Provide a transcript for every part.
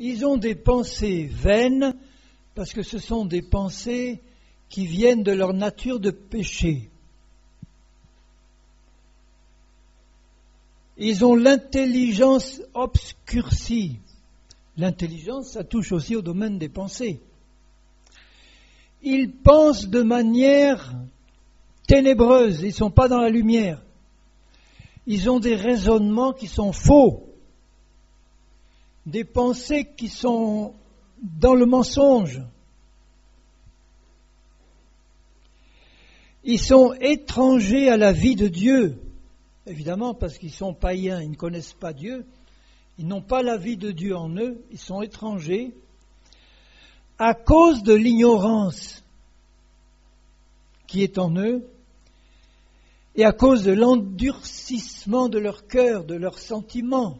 Ils ont des pensées vaines parce que ce sont des pensées qui viennent de leur nature de péché. Ils ont l'intelligence obscurcie. L'intelligence, ça touche aussi au domaine des pensées. Ils pensent de manière ténébreuse, ils ne sont pas dans la lumière. Ils ont des raisonnements qui sont faux, des pensées qui sont dans le mensonge. Ils sont étrangers à la vie de Dieu, évidemment parce qu'ils sont païens, ils ne connaissent pas Dieu, ils n'ont pas la vie de Dieu en eux, ils sont étrangers à cause de l'ignorance qui est en eux et à cause de l'endurcissement de leur cœur, de leurs sentiments.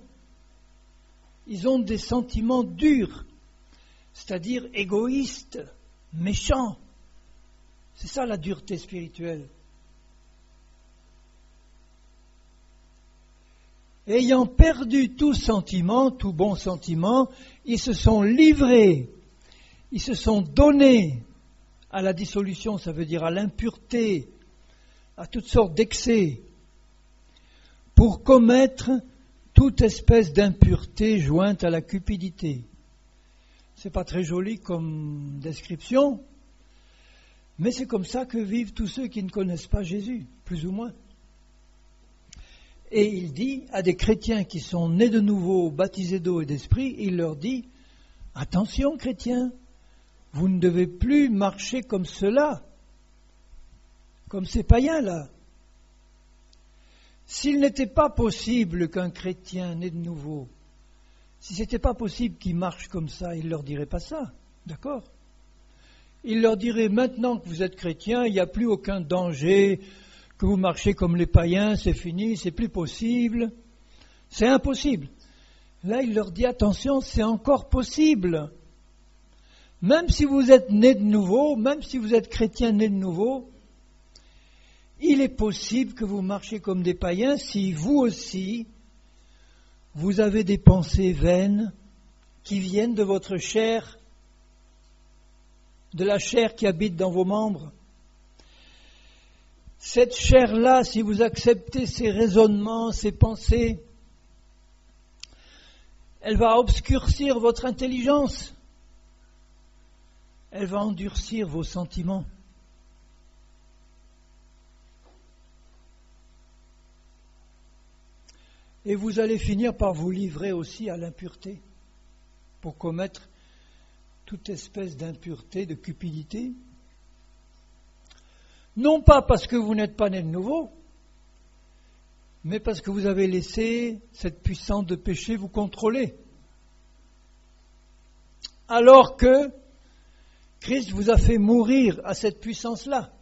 Ils ont des sentiments durs, c'est-à-dire égoïstes, méchants. C'est ça la dureté spirituelle. Ayant perdu tout sentiment, tout bon sentiment, ils se sont livrés, ils se sont donnés à la dissolution, ça veut dire à l'impureté, à toutes sortes d'excès, pour commettre toute espèce d'impureté jointe à la cupidité. C'est pas très joli comme description, mais c'est comme ça que vivent tous ceux qui ne connaissent pas Jésus, plus ou moins. Et il dit à des chrétiens qui sont nés de nouveau, baptisés d'eau et d'esprit, il leur dit, attention chrétiens, vous ne devez plus marcher comme cela, comme ces païens-là. S'il n'était pas possible qu'un chrétien né de nouveau, si ce n'était pas possible qu'il marche comme ça, il ne leur dirait pas ça, d'accord ? Il leur dirait, maintenant que vous êtes chrétien, il n'y a plus aucun danger, que vous marchez comme les païens, c'est fini, c'est plus possible, c'est impossible. Là, il leur dit, attention, c'est encore possible. Même si vous êtes né de nouveau, même si vous êtes chrétien né de nouveau, il est possible que vous marchiez comme des païens si vous aussi, vous avez des pensées vaines qui viennent de votre chair, de la chair qui habite dans vos membres. Cette chair-là, si vous acceptez ces raisonnements, ces pensées, elle va obscurcir votre intelligence. Elle va endurcir vos sentiments. Et vous allez finir par vous livrer aussi à l'impureté, pour commettre toute espèce d'impureté, de cupidité. Non pas parce que vous n'êtes pas né de nouveau, mais parce que vous avez laissé cette puissance de péché vous contrôler. Alors que Christ vous a fait mourir à cette puissance-là.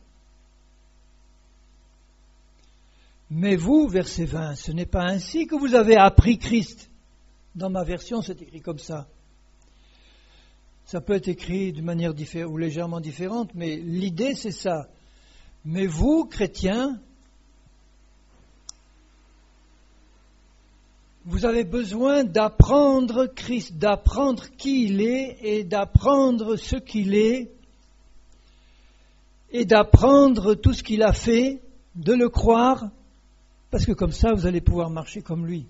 Mais vous, verset 20, ce n'est pas ainsi que vous avez appris Christ. Dans ma version, c'est écrit comme ça. Ça peut être écrit d'une manière différente ou légèrement différente, mais l'idée c'est ça. Mais vous, chrétiens, vous avez besoin d'apprendre Christ, d'apprendre qui il est et d'apprendre ce qu'il est et d'apprendre tout ce qu'il a fait, de le croire, parce que comme ça vous allez pouvoir marcher comme lui.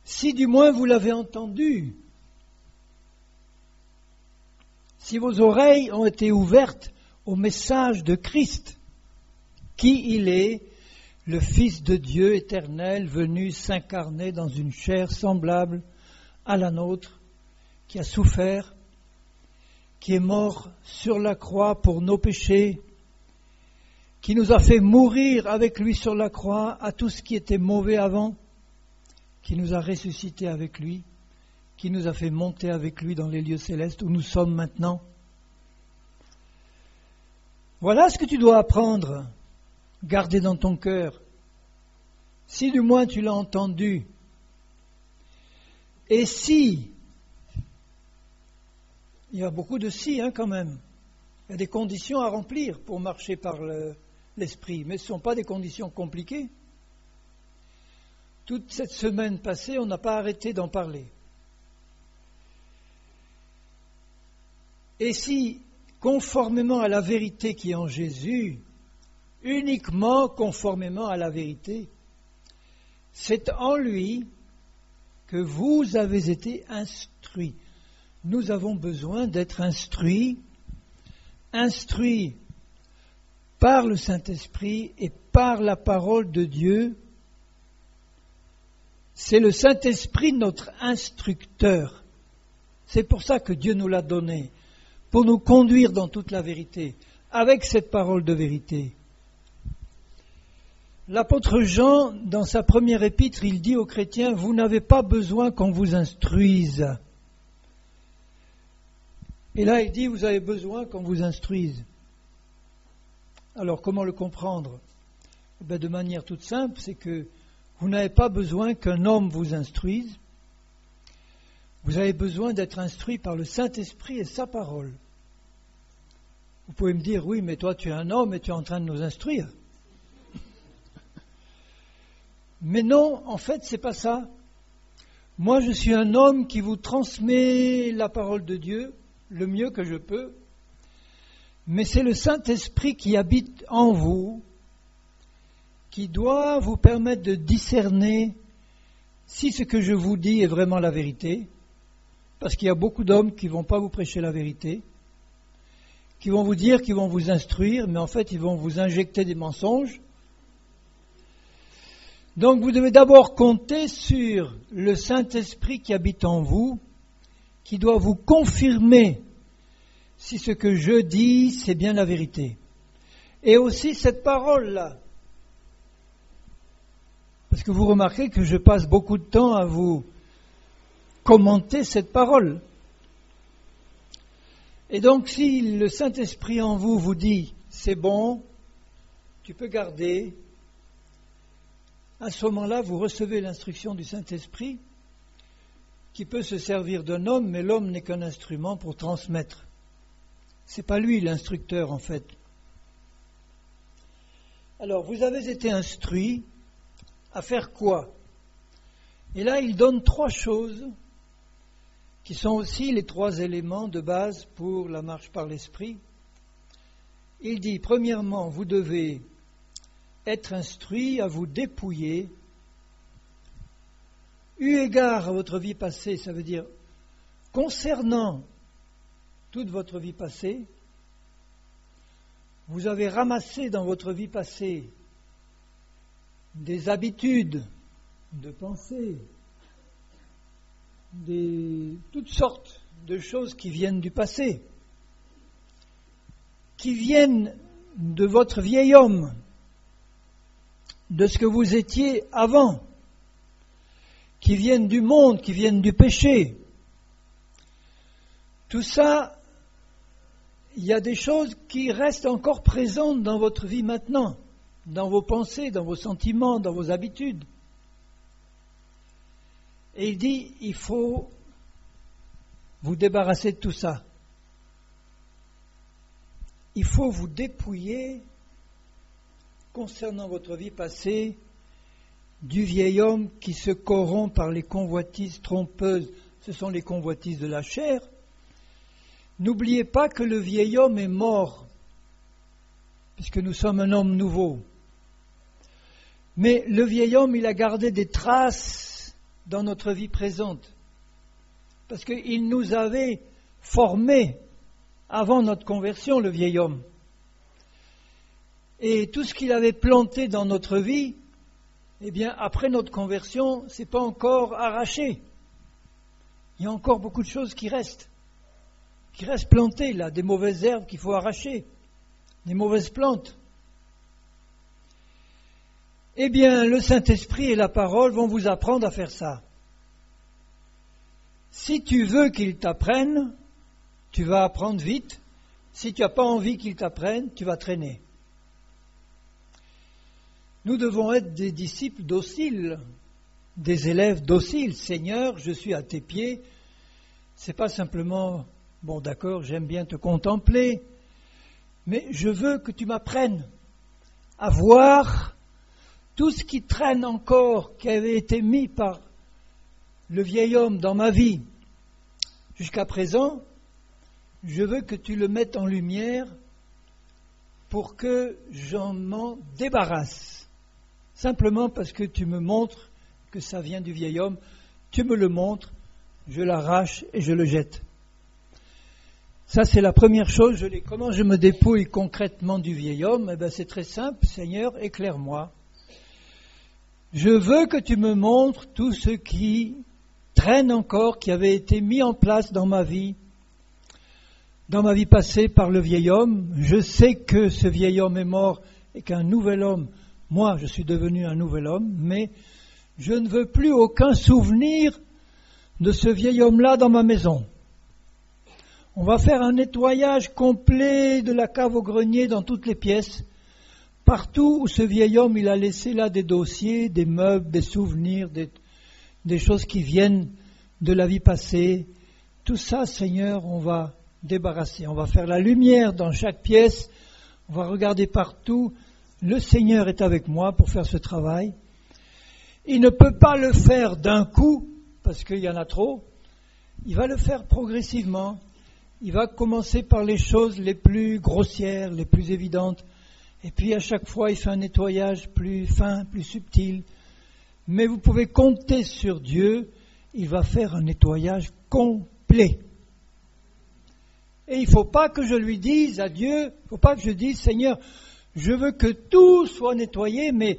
Si du moins vous l'avez entendu, si vos oreilles ont été ouvertes au message de Christ, qui il est, le Fils de Dieu éternel, venu s'incarner dans une chair semblable à la nôtre, qui a souffert, qui est mort sur la croix pour nos péchés, qui nous a fait mourir avec lui sur la croix à tout ce qui était mauvais avant, qui nous a ressuscités avec lui, qui nous a fait monter avec lui dans les lieux célestes où nous sommes maintenant. Voilà ce que tu dois apprendre, garder dans ton cœur. Si du moins tu l'as entendu, et si, il y a beaucoup de si quand même, il y a des conditions à remplir pour marcher par l'esprit, mais ce ne sont pas des conditions compliquées. toute cette semaine passée, on n'a pas arrêté d'en parler. Et si, conformément à la vérité qui est en Jésus, uniquement conformément à la vérité, c'est en lui que vous avez été instruits. Nous avons besoin d'être instruits par le Saint-Esprit et par la parole de Dieu. C'est le Saint-Esprit notre instructeur. C'est pour ça que Dieu nous l'a donné, pour nous conduire dans toute la vérité, avec cette parole de vérité. L'apôtre Jean, dans sa première épître, il dit aux chrétiens, vous n'avez pas besoin qu'on vous instruise. Et là, il dit, vous avez besoin qu'on vous instruise. Alors, comment le comprendre ? De manière toute simple, c'est que vous n'avez pas besoin qu'un homme vous instruise. Vous avez besoin d'être instruit par le Saint-Esprit et sa parole. Vous pouvez me dire, oui, mais toi tu es un homme et tu es en train de nous instruire. Mais non, en fait, c'est pas ça. Moi, je suis un homme qui vous transmet la parole de Dieu le mieux que je peux, mais c'est le Saint-Esprit qui habite en vous, qui doit vous permettre de discerner si ce que je vous dis est vraiment la vérité, parce qu'il y a beaucoup d'hommes qui ne vont pas vous prêcher la vérité, qui vont vous dire, qui vont vous instruire, mais en fait ils vont vous injecter des mensonges. Donc vous devez d'abord compter sur le Saint-Esprit qui habite en vous, qui doit vous confirmer si ce que je dis, c'est bien la vérité. Et aussi cette parole-là. Parce que vous remarquez que je passe beaucoup de temps à vous commenter cette parole. Et donc si le Saint-Esprit en vous vous dit, c'est bon, tu peux garder, à ce moment-là, vous recevez l'instruction du Saint-Esprit qui peut se servir d'un homme, mais l'homme n'est qu'un instrument pour transmettre. Ce n'est pas lui l'instructeur en fait. Alors, vous avez été instruits à faire quoi ? Et là, il donne 3 choses qui sont aussi les 3 éléments de base pour la marche par l'Esprit. Il dit, premièrement, vous devez être instruits à vous dépouiller. Eu égard à votre vie passée, ça veut dire concernant toute votre vie passée, vous avez ramassé dans votre vie passée des habitudes de pensée, toutes sortes de choses qui viennent du passé, qui viennent de votre vieil homme, de ce que vous étiez avant, qui viennent du monde, qui viennent du péché. Tout ça, il y a des choses qui restent encore présentes dans votre vie maintenant, dans vos pensées, dans vos sentiments, dans vos habitudes. Et il dit, il faut vous débarrasser de tout ça. Il faut vous dépouiller concernant votre vie passée du vieil homme qui se corrompt par les convoitises trompeuses. Ce sont les convoitises de la chair. N'oubliez pas que le vieil homme est mort, puisque nous sommes un homme nouveau. Mais le vieil homme, il a gardé des traces dans notre vie présente, parce qu'il nous avait formés avant notre conversion, le vieil homme. Et tout ce qu'il avait planté dans notre vie, eh bien, après notre conversion, c'est pas encore arraché. Il y a encore beaucoup de choses qui restent plantées là, des mauvaises herbes qu'il faut arracher, des mauvaises plantes. Eh bien, le Saint-Esprit et la parole vont vous apprendre à faire ça. Si tu veux qu'ils t'apprennent, tu vas apprendre vite. Si tu n'as pas envie qu'ils t'apprennent, tu vas traîner. Nous devons être des disciples dociles, des élèves dociles. Seigneur, je suis à tes pieds. C'est pas simplement, bon d'accord, j'aime bien te contempler, mais je veux que tu m'apprennes à voir tout ce qui traîne encore, qui avait été mis par le vieil homme dans ma vie jusqu'à présent, je veux que tu le mettes en lumière pour que j'en m'en débarrasse. Simplement parce que tu me montres que ça vient du vieil homme, tu me le montres, je l'arrache et je le jette. Ça, c'est la première chose. Comment je me dépouille concrètement du vieil homme? C'est très simple. Seigneur, éclaire-moi. Je veux que tu me montres tout ce qui traîne encore, qui avait été mis en place dans ma vie passée par le vieil homme. Je sais que ce vieil homme est mort et qu'un nouvel homme, moi, je suis devenu un nouvel homme, mais je ne veux plus aucun souvenir de ce vieil homme-là dans ma maison. On va faire un nettoyage complet de la cave au grenier dans toutes les pièces. Partout où ce vieil homme, il a laissé là des dossiers, des meubles, des souvenirs, des choses qui viennent de la vie passée. Tout ça, Seigneur, on va débarrasser. On va faire la lumière dans chaque pièce. On va regarder partout. Le Seigneur est avec moi pour faire ce travail. Il ne peut pas le faire d'un coup, parce qu'il y en a trop. Il va le faire progressivement. Il va commencer par les choses les plus grossières, les plus évidentes. Et puis à chaque fois, il fait un nettoyage plus fin, plus subtil. Mais vous pouvez compter sur Dieu. Il va faire un nettoyage complet. Et il ne faut pas que je lui dise à Dieu, il ne faut pas que je dise, Seigneur, je veux que tout soit nettoyé, mais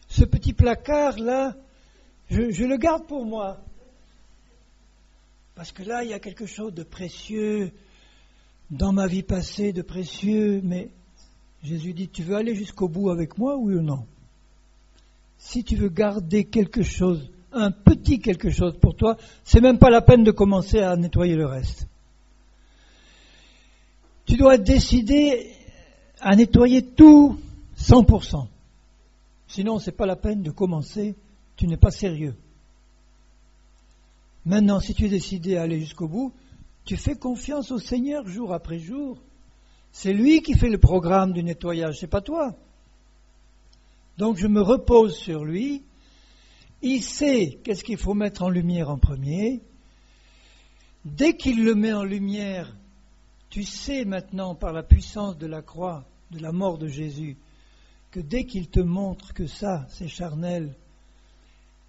ce petit placard-là, je le garde pour moi. Parce que là, il y a quelque chose de précieux dans ma vie passée, de précieux, mais Jésus dit, tu veux aller jusqu'au bout avec moi, oui ou non? Si tu veux garder quelque chose, un petit quelque chose pour toi, c'est même pas la peine de commencer à nettoyer le reste. Tu dois décider à nettoyer tout 100%. Sinon, c'est pas la peine de commencer, tu n'es pas sérieux. Maintenant, si tu es décidé à aller jusqu'au bout, tu fais confiance au Seigneur jour après jour. C'est lui qui fait le programme du nettoyage, c'est pas toi. Donc je me repose sur lui. Il sait qu'est-ce qu'il faut mettre en lumière en premier. Dès qu'il le met en lumière, tu sais maintenant par la puissance de la croix, de la mort de Jésus, que dès qu'il te montre que ça, c'est charnel,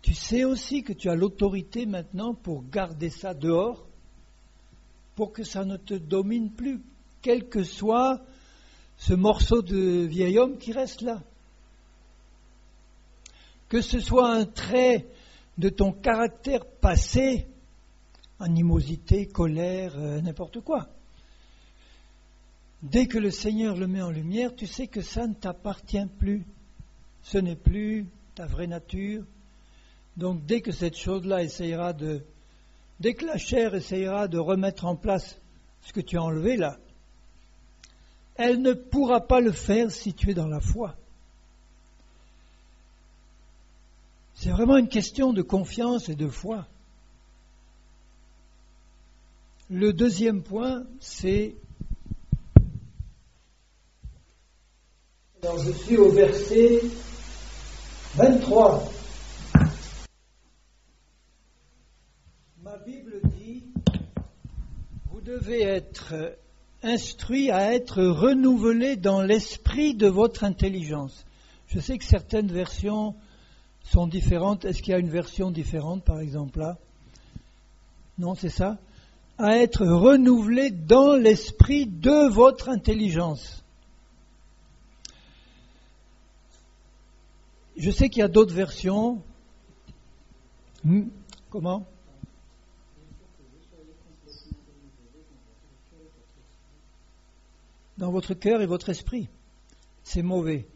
tu sais aussi que tu as l'autorité maintenant pour garder ça dehors, pour que ça ne te domine plus, quel que soit ce morceau de vieil homme qui reste là. Que ce soit un trait de ton caractère passé, animosité, colère, n'importe quoi. Dès que le Seigneur le met en lumière, tu sais que ça ne t'appartient plus. Ce n'est plus ta vraie nature. Donc dès que cette chose-là dès que la chair essayera de remettre en place ce que tu as enlevé là, elle ne pourra pas le faire si tu es dans la foi. C'est vraiment une question de confiance et de foi. Le deuxième point, c'est... Alors je suis au verset 23. Ma Bible dit, vous devez être instruit à être renouvelé dans l'esprit de votre intelligence. Je sais que certaines versions sont différentes. Est-ce qu'il y a une version différente, par exemple, là? Non, c'est ça? À être renouvelé dans l'esprit de votre intelligence. Je sais qu'il y a d'autres versions. Comment? Dans votre cœur et votre esprit. C'est mauvais.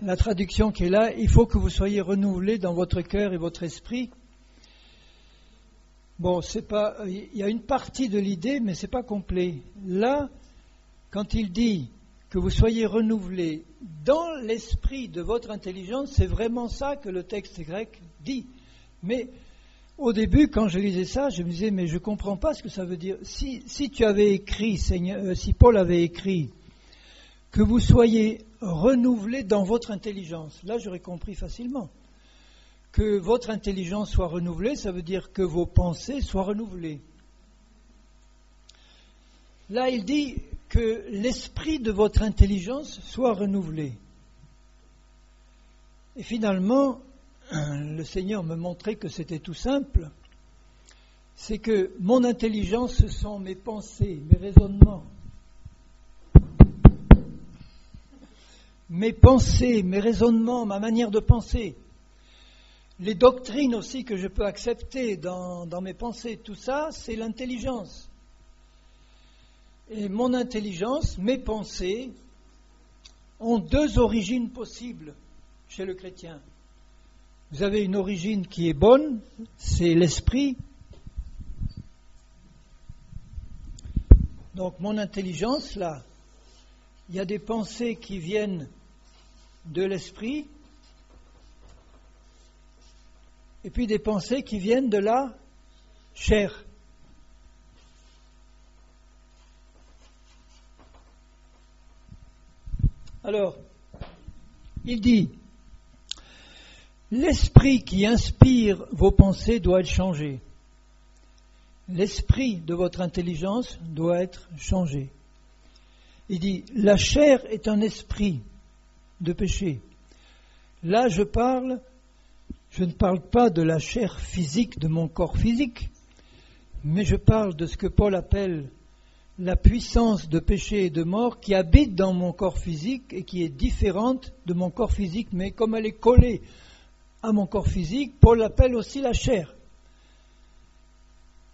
La traduction qui est là, il faut que vous soyez renouvelés dans votre cœur et votre esprit. Bon, c'est pas, il y a une partie de l'idée, mais c'est pas complet. Là, quand il dit que vous soyez renouvelés dans l'esprit de votre intelligence, c'est vraiment ça que le texte grec dit. Mais au début, quand je lisais ça, je me disais, mais je ne comprends pas ce que ça veut dire. Si tu avais écrit, si Paul avait écrit que vous soyez renouvelée dans votre intelligence. Là, j'aurais compris facilement. Que votre intelligence soit renouvelée, ça veut dire que vos pensées soient renouvelées. Là, il dit que l'esprit de votre intelligence soit renouvelé. Et finalement, le Seigneur me montrait que c'était tout simple. C'est que mon intelligence, ce sont mes pensées, mes raisonnements. Mes pensées, mes raisonnements, ma manière de penser. Les doctrines aussi que je peux accepter dans mes pensées, tout ça, c'est l'intelligence. Et mon intelligence, mes pensées, ont deux origines possibles chez le chrétien. Vous avez une origine qui est bonne, c'est l'esprit. Donc mon intelligence, là, il y a des pensées qui viennent de l'esprit, et puis des pensées qui viennent de la chair. Alors, il dit, l'esprit qui inspire vos pensées doit être changé. L'esprit de votre intelligence doit être changé. Il dit, la chair est un esprit de péché. Là, je ne parle pas de la chair physique, de mon corps physique, mais je parle de ce que Paul appelle la puissance de péché et de mort qui habite dans mon corps physique et qui est différente de mon corps physique, mais comme elle est collée à mon corps physique, Paul l'appelle aussi la chair.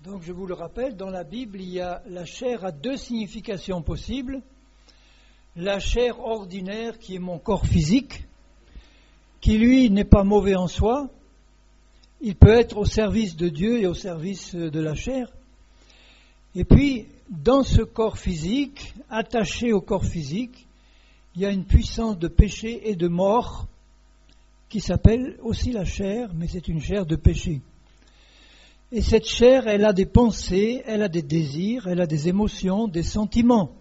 Donc je vous le rappelle, dans la Bible, il y a la chair a deux significations possibles. La chair ordinaire qui est mon corps physique, qui lui n'est pas mauvais en soi, il peut être au service de Dieu et au service de la chair. Et puis, dans ce corps physique, attaché au corps physique, il y a une puissance de péché et de mort qui s'appelle aussi la chair, mais c'est une chair de péché. Et cette chair, elle a des pensées, elle a des désirs, elle a des émotions, des sentiments.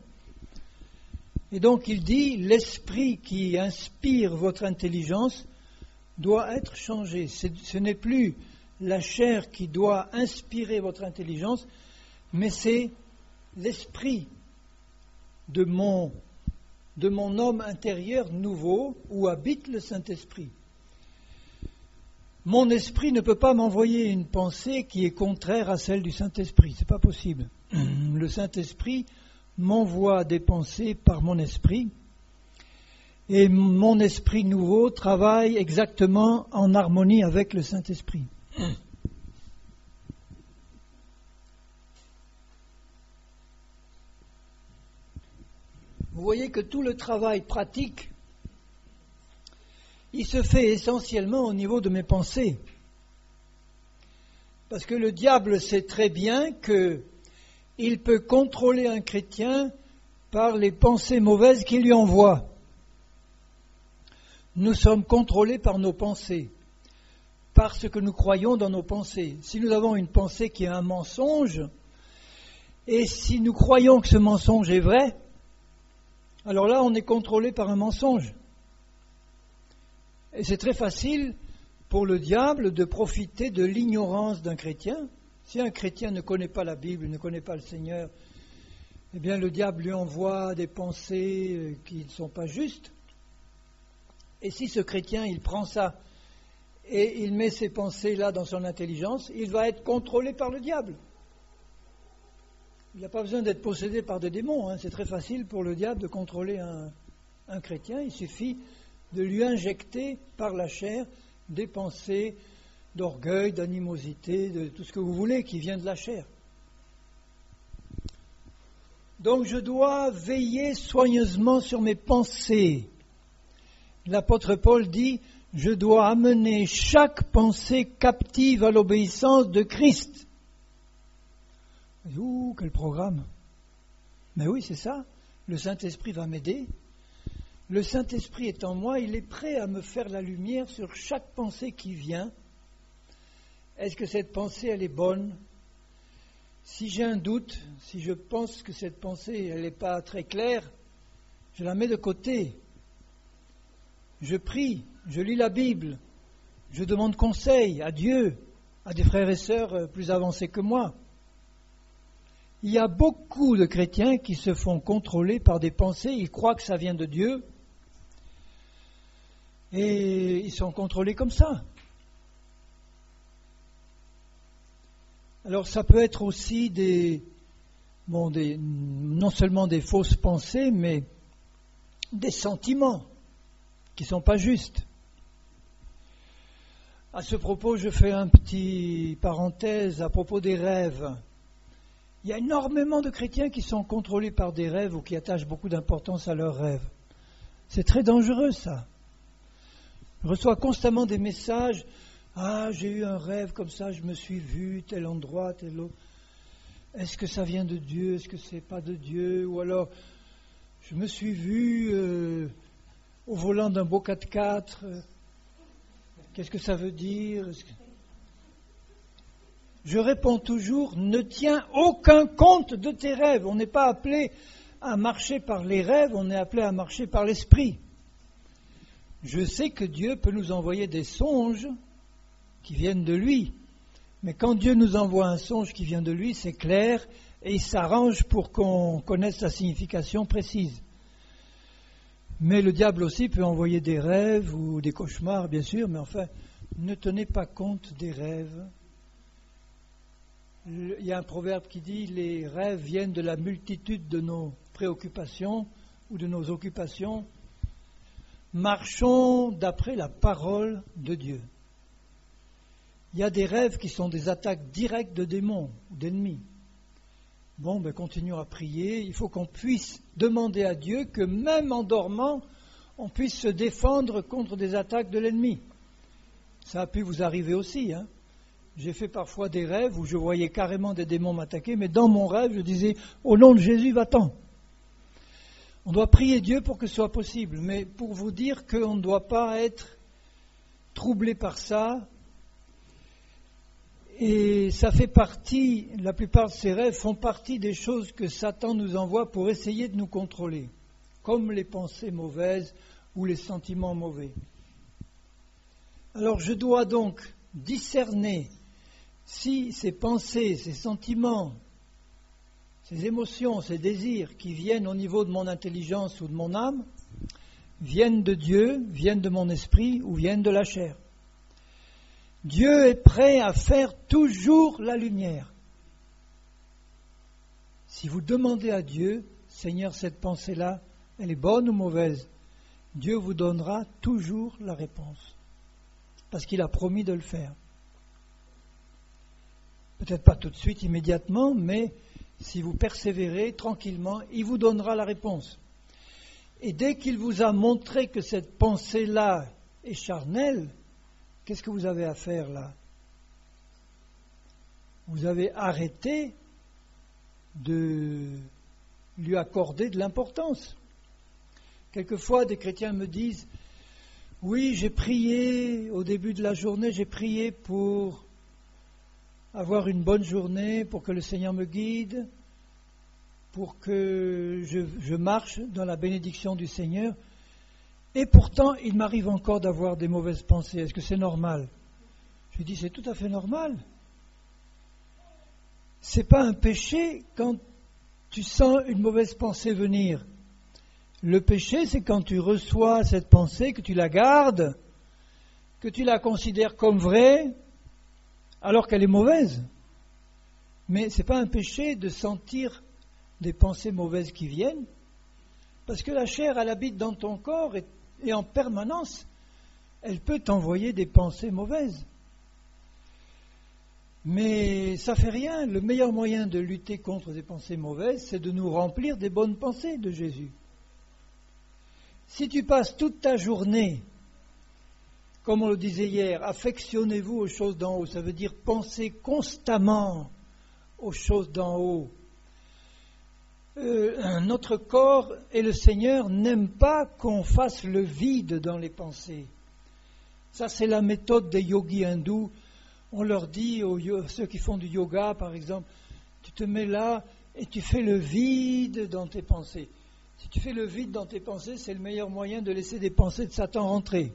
Et donc il dit, l'esprit qui inspire votre intelligence doit être changé. Ce n'est plus la chair qui doit inspirer votre intelligence, mais c'est l'esprit de mon homme intérieur nouveau où habite le Saint-Esprit. Mon esprit ne peut pas m'envoyer une pensée qui est contraire à celle du Saint-Esprit. Ce n'est pas possible. Le Saint-Esprit m'envoie des pensées par mon esprit et mon esprit nouveau travaille exactement en harmonie avec le Saint-Esprit. Vous voyez que tout le travail pratique, il se fait essentiellement au niveau de mes pensées. Parce que le diable sait très bien qu'il peut contrôler un chrétien par les pensées mauvaises qu'il lui envoie. Nous sommes contrôlés par nos pensées, par ce que nous croyons dans nos pensées. Si nous avons une pensée qui est un mensonge, et si nous croyons que ce mensonge est vrai, alors là on est contrôlé par un mensonge. Et c'est très facile pour le diable de profiter de l'ignorance d'un chrétien. Si un chrétien ne connaît pas la Bible, ne connaît pas le Seigneur, eh bien le diable lui envoie des pensées qui ne sont pas justes. Et si ce chrétien, il prend ça et il met ces pensées-là dans son intelligence, il va être contrôlé par le diable. Il n'a pas besoin d'être possédé par des démons. C'est très facile pour le diable de contrôler un chrétien. Il suffit de lui injecter par la chair des pensées d'orgueil, d'animosité, de tout ce que vous voulez qui vient de la chair. Donc je dois veiller soigneusement sur mes pensées. L'apôtre Paul dit, je dois amener chaque pensée captive à l'obéissance de Christ. Ouh, quel programme! Mais oui, c'est ça. Le Saint-Esprit va m'aider. Le Saint-Esprit est en moi, il est prêt à me faire la lumière sur chaque pensée qui vient. Est-ce que cette pensée, elle est bonne? Si j'ai un doute, si je pense que cette pensée, elle n'est pas très claire, je la mets de côté. je prie, je lis la Bible, je demande conseil à Dieu, à des frères et sœurs plus avancés que moi. Il y a beaucoup de chrétiens qui se font contrôler par des pensées, ils croient que ça vient de Dieu, et ils sont contrôlés comme ça. Alors ça peut être aussi non seulement des fausses pensées, mais des sentiments qui ne sont pas justes. À ce propos, je fais un petit parenthèse à propos des rêves. Il y a énormément de chrétiens qui sont contrôlés par des rêves ou qui attachent beaucoup d'importance à leurs rêves. C'est très dangereux, ça. Je reçois constamment des messages. Ah, j'ai eu un rêve comme ça, je me suis vu, tel endroit, tel autre. Est-ce que ça vient de Dieu? Est-ce que c'est pas de Dieu? Ou alors, je me suis vu au volant d'un beau 4x4. Qu'est-ce que ça veut dire? Je réponds toujours, ne tiens aucun compte de tes rêves. On n'est pas appelé à marcher par les rêves, on est appelé à marcher par l'esprit. Je sais que Dieu peut nous envoyer des songes qui viennent de lui. Mais quand Dieu nous envoie un songe qui vient de lui, c'est clair et il s'arrange pour qu'on connaisse la signification précise. Mais le diable aussi peut envoyer des rêves ou des cauchemars, bien sûr, mais enfin, ne tenez pas compte des rêves. Il y a un proverbe qui dit « Les rêves viennent de la multitude de nos préoccupations ou de nos occupations. Marchons d'après la parole de Dieu. » Il y a des rêves qui sont des attaques directes de démons ou d'ennemis. Bon, continuons à prier. Il faut qu'on puisse demander à Dieu que même en dormant, on puisse se défendre contre des attaques de l'ennemi. Ça a pu vous arriver aussi, hein. J'ai fait parfois des rêves où je voyais carrément des démons m'attaquer, mais dans mon rêve, je disais « Au nom de Jésus, va-t'en ». On doit prier Dieu pour que ce soit possible, mais pour vous dire qu'on ne doit pas être troublé par ça. Et ça fait partie, la plupart de ces rêves font partie des choses que Satan nous envoie pour essayer de nous contrôler, comme les pensées mauvaises ou les sentiments mauvais. Alors je dois donc discerner si ces pensées, ces sentiments, ces émotions, ces désirs qui viennent au niveau de mon intelligence ou de mon âme, viennent de Dieu, viennent de mon esprit ou viennent de la chair. Dieu est prêt à faire toujours la lumière. Si vous demandez à Dieu, Seigneur, cette pensée-là, elle est bonne ou mauvaise, Dieu vous donnera toujours la réponse. Parce qu'il a promis de le faire. Peut-être pas tout de suite, immédiatement, mais si vous persévérez tranquillement, il vous donnera la réponse. Et dès qu'il vous a montré que cette pensée-là est charnelle, qu'est-ce que vous avez à faire là? Vous avez arrêté de lui accorder de l'importance. Quelquefois, des chrétiens me disent « Oui, j'ai prié au début de la journée, j'ai prié pour avoir une bonne journée, pour que le Seigneur me guide, pour que je marche dans la bénédiction du Seigneur. Et pourtant, il m'arrive encore d'avoir des mauvaises pensées. Est-ce que c'est normal? » Je lui dis, c'est tout à fait normal. C'est pas un péché quand tu sens une mauvaise pensée venir. Le péché, c'est quand tu reçois cette pensée, que tu la gardes, que tu la considères comme vraie, alors qu'elle est mauvaise. Mais c'est pas un péché de sentir des pensées mauvaises qui viennent, parce que la chair, elle habite dans ton corps et en permanence, elle peut t'envoyer des pensées mauvaises. Mais ça fait rien. Le meilleur moyen de lutter contre des pensées mauvaises, c'est de nous remplir des bonnes pensées de Jésus. Si tu passes toute ta journée, comme on le disait hier, affectionnez-vous aux choses d'en haut, ça veut dire pensez constamment aux choses d'en haut. Notre corps et le Seigneur n'aiment pas qu'on fasse le vide dans les pensées. Ça, c'est la méthode des yogis hindous. On leur dit, ceux qui font du yoga, par exemple, tu te mets là et tu fais le vide dans tes pensées. Si tu fais le vide dans tes pensées, c'est le meilleur moyen de laisser des pensées de Satan rentrer,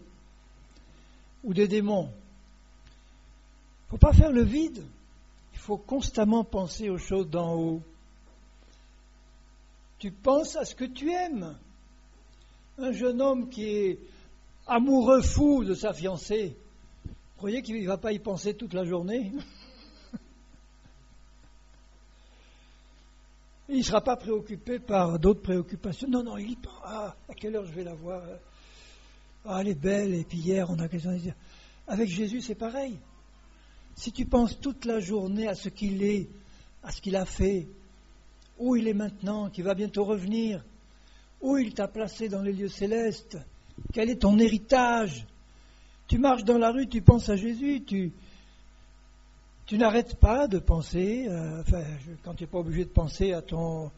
ou des démons. Il ne faut pas faire le vide, il faut constamment penser aux choses d'en haut. Tu penses à ce que tu aimes. Un jeune homme qui est amoureux fou de sa fiancée, vous croyez qu'il ne va pas y penser toute la journée? Il ne sera pas préoccupé par d'autres préoccupations. Non, il y pense. Ah, à quelle heure je vais la voir? Ah, elle est belle, et puis hier, on a quelque chose à dire. Avec Jésus, c'est pareil. Si tu penses toute la journée à ce qu'il est, à ce qu'il a fait, où il est maintenant, qu'il va bientôt revenir, où il t'a placé dans les lieux célestes, quel est ton héritage? Tu marches dans la rue, tu penses à Jésus, tu n'arrêtes pas de penser, quand tu n'es pas obligé de penser à ton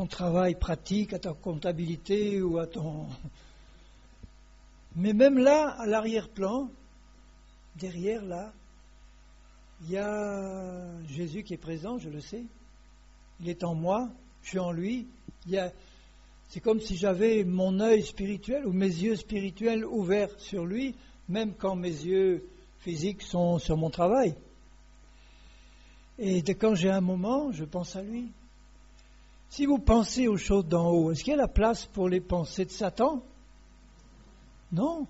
travail pratique, à ta comptabilité ou à ton... Mais même là, à l'arrière-plan, derrière là, il y a Jésus qui est présent, je le sais. Il est en moi, je suis en lui. C'est comme si j'avais mon œil spirituel ou mes yeux spirituels ouverts sur lui, même quand mes yeux physiques sont sur mon travail. Et quand j'ai un moment, je pense à lui. Si vous pensez aux choses d'en haut, est-ce qu'il y a la place pour les pensées de Satan? Non.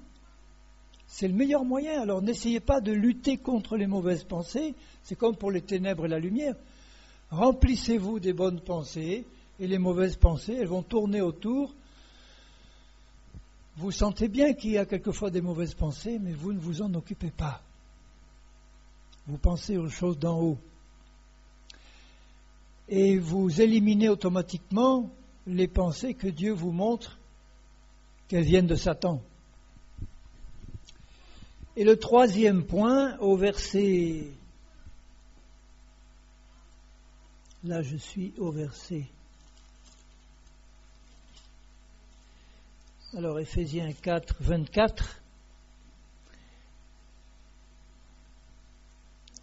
C'est le meilleur moyen. Alors n'essayez pas de lutter contre les mauvaises pensées. C'est comme pour les ténèbres et la lumière. Remplissez-vous des bonnes pensées et les mauvaises pensées, elles vont tourner autour. Vous sentez bien qu'il y a quelquefois des mauvaises pensées, mais vous ne vous en occupez pas. Vous pensez aux choses d'en haut. Et vous éliminez automatiquement les pensées que Dieu vous montre qu'elles viennent de Satan. Et le troisième point, au verset... Là, je suis au verset... Alors, Éphésiens 4, 24.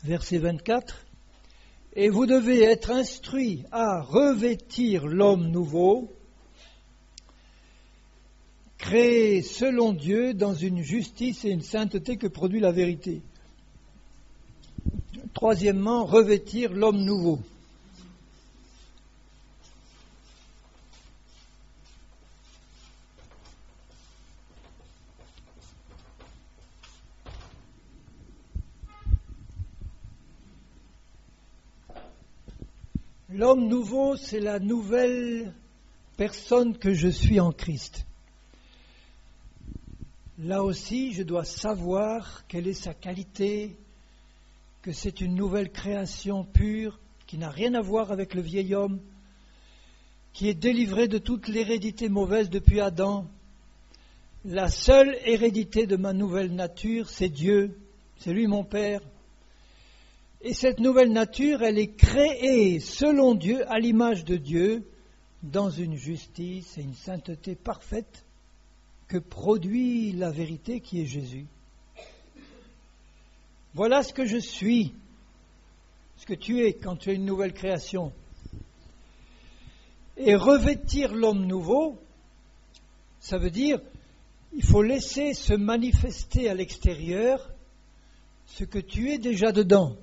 Verset 24. Et vous devez être instruits à revêtir l'homme nouveau, créé selon Dieu dans une justice et une sainteté que produit la vérité. Troisièmement, revêtir l'homme nouveau. L'homme nouveau, c'est la nouvelle personne que je suis en Christ. Là aussi, je dois savoir quelle est sa qualité, que c'est une nouvelle création pure, qui n'a rien à voir avec le vieil homme, qui est délivré de toute l'hérédité mauvaise depuis Adam. La seule hérédité de ma nouvelle nature, c'est Dieu, c'est lui mon Père. Et cette nouvelle nature, elle est créée selon Dieu, à l'image de Dieu, dans une justice et une sainteté parfaite que produit la vérité qui est Jésus. Voilà ce que je suis, ce que tu es quand tu es une nouvelle création. Et revêtir l'homme nouveau, ça veut dire il faut laisser se manifester à l'extérieur ce que tu es déjà dedans.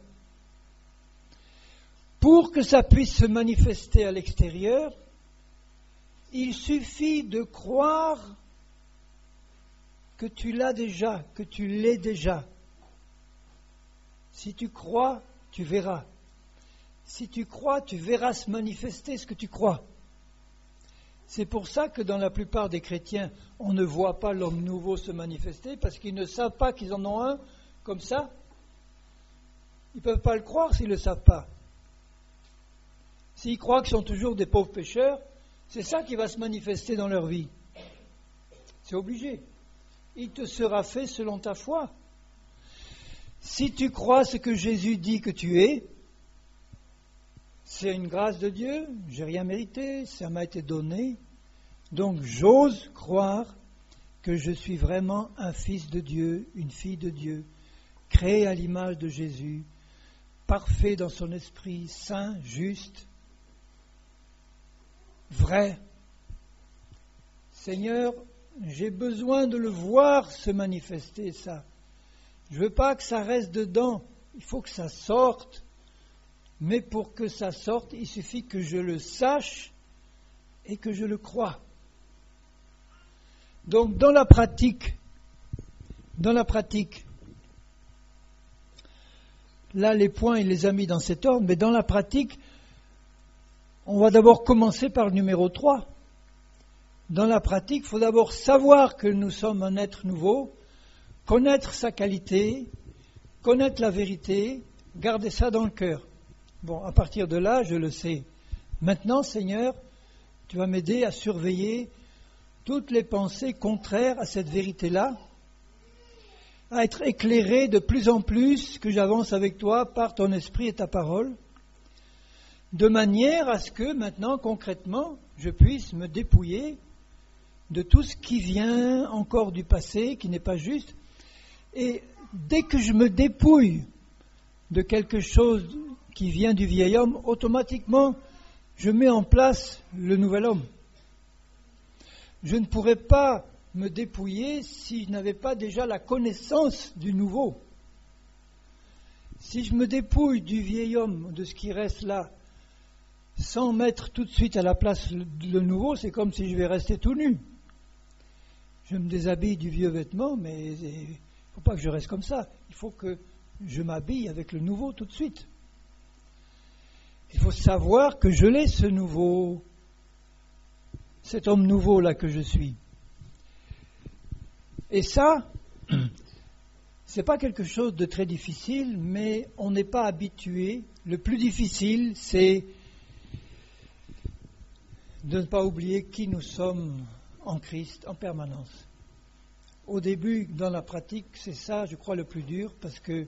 Pour que ça puisse se manifester à l'extérieur, il suffit de croire que tu l'as déjà, que tu l'es déjà. Si tu crois, tu verras. Si tu crois, tu verras se manifester ce que tu crois. C'est pour ça que dans la plupart des chrétiens, on ne voit pas l'homme nouveau se manifester, parce qu'ils ne savent pas qu'ils en ont un comme ça. Ils ne peuvent pas le croire s'ils ne le savent pas. S'ils croient qu'ils sont toujours des pauvres pécheurs, c'est ça qui va se manifester dans leur vie. C'est obligé. Il te sera fait selon ta foi. Si tu crois ce que Jésus dit que tu es, c'est une grâce de Dieu, j'ai rien mérité, ça m'a été donné. Donc j'ose croire que je suis vraiment un fils de Dieu, une fille de Dieu, créé à l'image de Jésus, parfait dans son esprit, saint, juste, vrai. Seigneur, j'ai besoin de le voir se manifester, ça. Je ne veux pas que ça reste dedans, il faut que ça sorte. Mais pour que ça sorte, il suffit que je le sache et que je le croie. Donc dans la pratique, là les points il les a mis dans cet ordre, mais dans la pratique, on va d'abord commencer par le numéro 3. Dans la pratique, il faut d'abord savoir que nous sommes un être nouveau, connaître sa qualité, connaître la vérité, garder ça dans le cœur. Bon, à partir de là, je le sais. Maintenant, Seigneur, tu vas m'aider à surveiller toutes les pensées contraires à cette vérité-là, à être éclairé de plus en plus que j'avance avec toi par ton esprit et ta parole, de manière à ce que maintenant, concrètement, je puisse me dépouiller de tout ce qui vient encore du passé, qui n'est pas juste. Et dès que je me dépouille de quelque chose qui vient du vieil homme, automatiquement, je mets en place le nouvel homme. Je ne pourrais pas me dépouiller si je n'avais pas déjà la connaissance du nouveau. Si je me dépouille du vieil homme, de ce qui reste là, sans mettre tout de suite à la place le nouveau, c'est comme si je vais rester tout nu. Je me déshabille du vieux vêtement, mais il ne faut pas que je reste comme ça. Il faut que je m'habille avec le nouveau tout de suite. Il faut savoir que je l'ai, ce nouveau, cet homme nouveau là que je suis. Et ça, c'est pas quelque chose de très difficile, mais on n'est pas habitué. Le plus difficile, c'est de ne pas oublier qui nous sommes en Christ en permanence. Au début, dans la pratique, c'est ça, je crois, le plus dur, parce que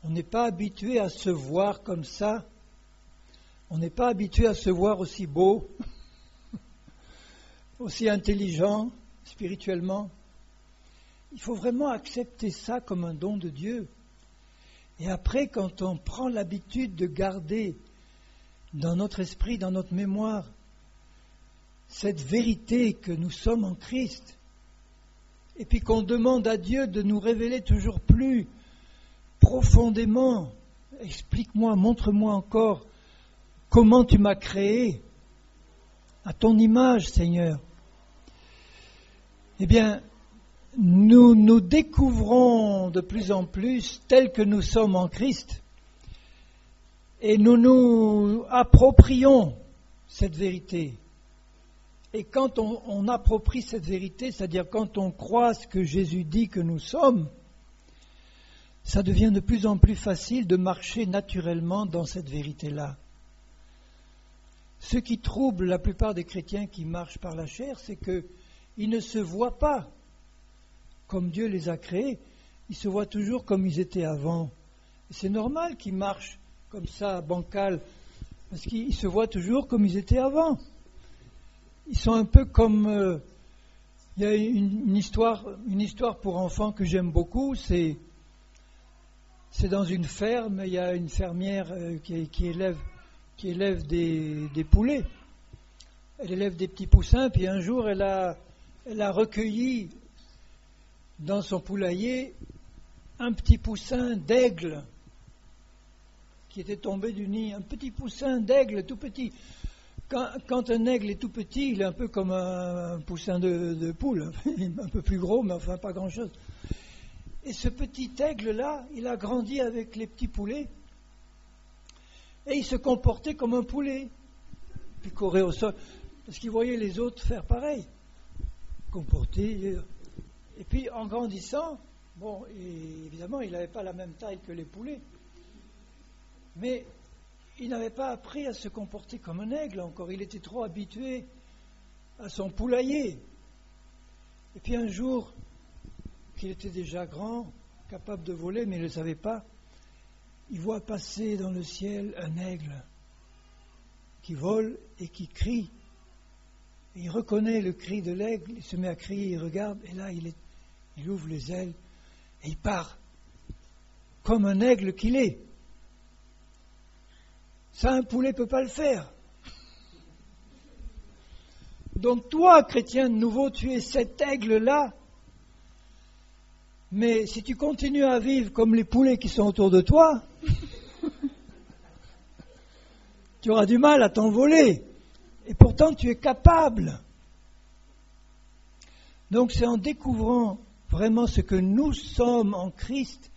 on n'est pas habitué à se voir comme ça. On n'est pas habitué à se voir aussi beau, aussi intelligent, spirituellement. Il faut vraiment accepter ça comme un don de Dieu. Et après, quand on prend l'habitude de garder dans notre esprit, dans notre mémoire, cette vérité que nous sommes en Christ, et puis qu'on demande à Dieu de nous révéler toujours plus profondément, explique-moi, montre-moi encore comment tu m'as créé à ton image, Seigneur. Eh bien, nous nous découvrons de plus en plus tels que nous sommes en Christ et nous nous approprions cette vérité. Et quand on approprie cette vérité, c'est-à-dire quand on croit ce que Jésus dit que nous sommes, ça devient de plus en plus facile de marcher naturellement dans cette vérité-là. Ce qui trouble la plupart des chrétiens qui marchent par la chair, c'est qu'ils ne se voient pas comme Dieu les a créés, ils se voient toujours comme ils étaient avant. Et c'est normal qu'ils marchent comme ça, bancal, parce qu'ils se voient toujours comme ils étaient avant. Ils sont un peu comme... il y a une histoire pour enfants que j'aime beaucoup, c'est dans une ferme, il y a une fermière qui élève des poulets. Elle élève des petits poussins, puis un jour elle a recueilli dans son poulailler un petit poussin d'aigle qui était tombé du nid, un petit poussin d'aigle tout petit. Quand un aigle est tout petit, il est un peu comme un poussin de poule, un peu plus gros, mais enfin pas grand-chose. Et ce petit aigle-là, il a grandi avec les petits poulets, et il se comportait comme un poulet. Puis il courait au sol, parce qu'il voyait les autres faire pareil, comporter. Et puis en grandissant, bon, évidemment, il n'avait pas la même taille que les poulets, mais il n'avait pas appris à se comporter comme un aigle encore. Il était trop habitué à son poulailler. Et puis un jour, qu'il était déjà grand, capable de voler, mais il ne le savait pas, il voit passer dans le ciel un aigle qui vole et qui crie. Et il reconnaît le cri de l'aigle, il se met à crier, il regarde, et là il ouvre les ailes et il part, comme un aigle qu'il est. Ça, un poulet ne peut pas le faire. Donc toi, chrétien de nouveau, tu es cet aigle-là. Mais si tu continues à vivre comme les poulets qui sont autour de toi, tu auras du mal à t'envoler. Et pourtant, tu es capable. Donc c'est en découvrant vraiment ce que nous sommes en Christ,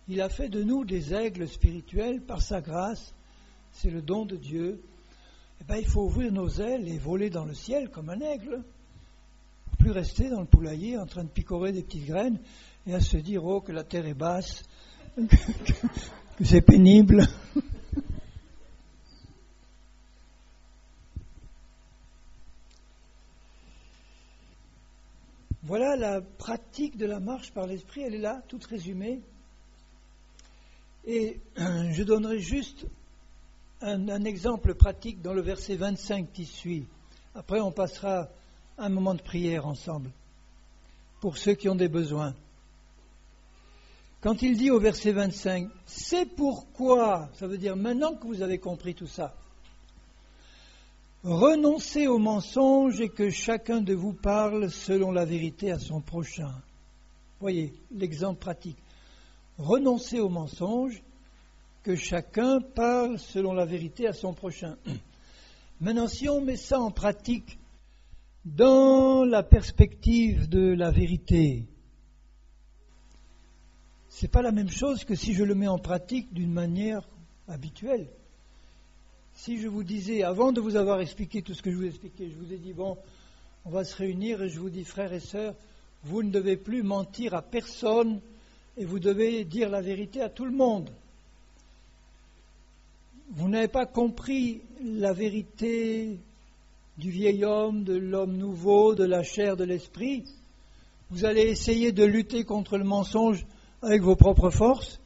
il a fait de nous des aigles spirituels par sa grâce. C'est le don de Dieu. Eh bien, il faut ouvrir nos ailes et voler dans le ciel comme un aigle. Pour plus rester dans le poulailler en train de picorer des petites graines et à se dire, oh, que la terre est basse, que c'est pénible. Voilà la pratique de la marche par l'esprit, elle est là, toute résumée. Et je donnerai juste un exemple pratique dans le verset 25 qui suit. Après, on passera un moment de prière ensemble, pour ceux qui ont des besoins. Quand il dit au verset 25, « C'est pourquoi », ça veut dire maintenant que vous avez compris tout ça, « renoncez au mensonge et que chacun de vous parle selon la vérité à son prochain. » Voyez l'exemple pratique. Renoncez au mensonge, que chacun parle selon la vérité à son prochain. Maintenant, si on met ça en pratique dans la perspective de la vérité, c'est pas la même chose que si je le mets en pratique d'une manière habituelle. Si je vous disais, avant de vous avoir expliqué tout ce que je vous ai expliqué, je vous ai dit, bon, on va se réunir et je vous dis, frères et sœurs, vous ne devez plus mentir à personne et vous devez dire la vérité à tout le monde. Vous n'avez pas compris la vérité du vieil homme, de l'homme nouveau, de la chair, de l'esprit. Vous allez essayer de lutter contre le mensonge avec vos propres forces.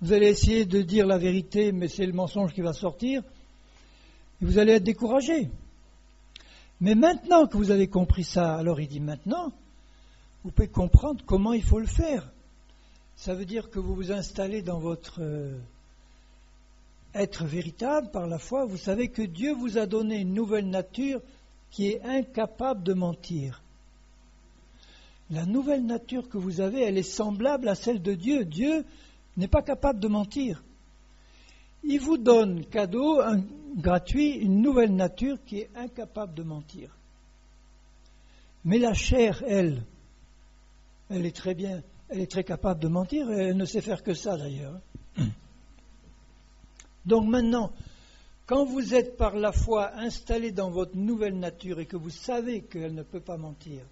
Vous allez essayer de dire la vérité, mais c'est le mensonge qui va sortir. Et vous allez être découragé. Mais maintenant que vous avez compris ça, alors il dit maintenant, vous pouvez comprendre comment il faut le faire. Ça veut dire que vous vous installez dans votre être véritable par la foi. Vous savez que Dieu vous a donné une nouvelle nature qui est incapable de mentir. La nouvelle nature que vous avez, elle est semblable à celle de Dieu. Dieu n'est pas capable de mentir. Il vous donne cadeau, gratuit, une nouvelle nature qui est incapable de mentir. Mais la chair, elle est très bien, elle est très capable de mentir, et elle ne sait faire que ça d'ailleurs. Donc maintenant, quand vous êtes par la foi installé dans votre nouvelle nature et que vous savez qu'elle ne peut pas mentir,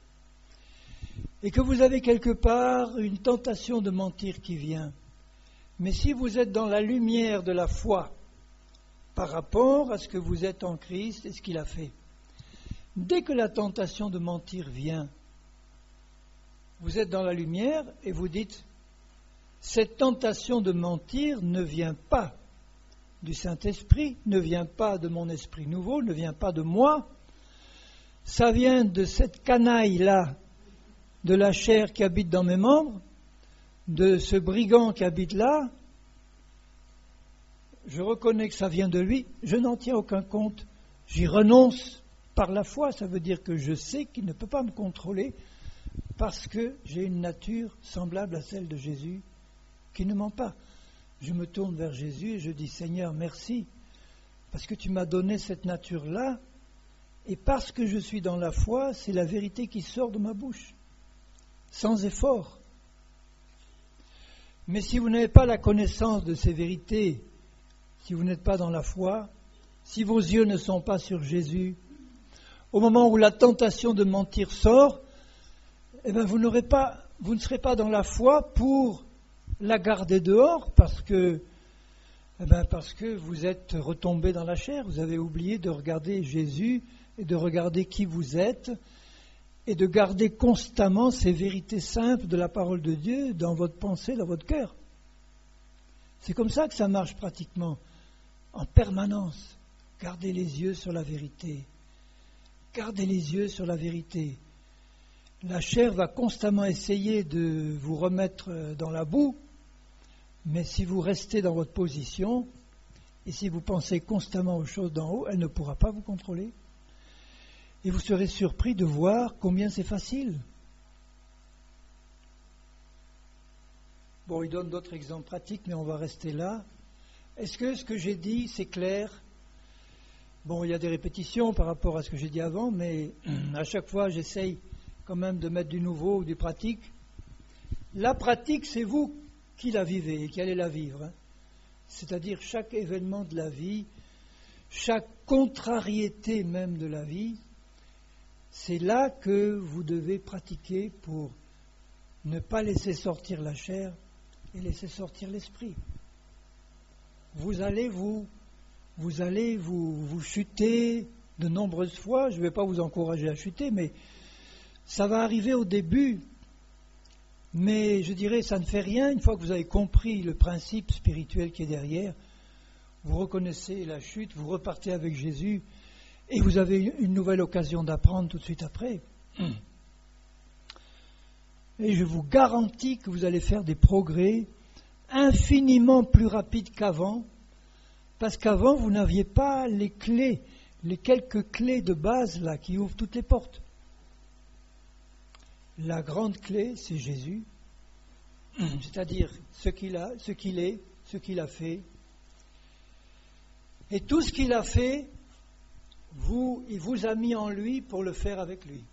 et que vous avez quelque part une tentation de mentir qui vient, mais si vous êtes dans la lumière de la foi par rapport à ce que vous êtes en Christ et ce qu'il a fait, dès que la tentation de mentir vient, vous êtes dans la lumière et vous dites, cette tentation de mentir ne vient pas du Saint-Esprit, ne vient pas de mon esprit nouveau, ne vient pas de moi, ça vient de cette canaille-là, de la chair qui habite dans mes membres, de ce brigand qui habite là. Je reconnais que ça vient de lui, je n'en tiens aucun compte, j'y renonce par la foi, ça veut dire que je sais qu'il ne peut pas me contrôler parce que j'ai une nature semblable à celle de Jésus qui ne ment pas. Je me tourne vers Jésus et je dis, Seigneur, merci, parce que tu m'as donné cette nature-là, et parce que je suis dans la foi, c'est la vérité qui sort de ma bouche, sans effort. Mais si vous n'avez pas la connaissance de ces vérités, si vous n'êtes pas dans la foi, si vos yeux ne sont pas sur Jésus, au moment où la tentation de mentir sort, eh bien vous ne serez pas dans la foi pour la garder dehors parce que vous êtes retombé dans la chair, vous avez oublié de regarder Jésus et de regarder qui vous êtes et de garder constamment ces vérités simples de la parole de Dieu dans votre pensée, dans votre cœur. C'est comme ça que ça marche pratiquement, en permanence. Gardez les yeux sur la vérité. Gardez les yeux sur la vérité. La chair va constamment essayer de vous remettre dans la boue, mais si vous restez dans votre position et si vous pensez constamment aux choses d'en haut, elle ne pourra pas vous contrôler. Et vous serez surpris de voir combien c'est facile. Bon, il donne d'autres exemples pratiques, mais on va rester là. Est-ce que ce que j'ai dit, c'est clair? Bon, il y a des répétitions par rapport à ce que j'ai dit avant, mais à chaque fois, j'essaye quand même de mettre du nouveau ou du pratique. La pratique, c'est vous qui la vivez et qui allez la vivre. Hein. C'est-à-dire chaque événement de la vie, chaque contrariété même de la vie, c'est là que vous devez pratiquer pour ne pas laisser sortir la chair et laisser sortir l'esprit. Vous allez vous chuter de nombreuses fois. Je ne vais pas vous encourager à chuter, mais ça va arriver au début. Mais je dirais, ça ne fait rien. Une fois que vous avez compris le principe spirituel qui est derrière, vous reconnaissez la chute, vous repartez avec Jésus et vous avez une nouvelle occasion d'apprendre tout de suite après. Et je vous garantis que vous allez faire des progrès infiniment plus rapides qu'avant, parce qu'avant, vous n'aviez pas les clés, les quelques clés de base là qui ouvrent toutes les portes. La grande clé, c'est Jésus, c'est-à-dire ce qu'il est, ce qu'il a fait. Et tout ce qu'il a fait, il vous a mis en lui pour le faire avec lui.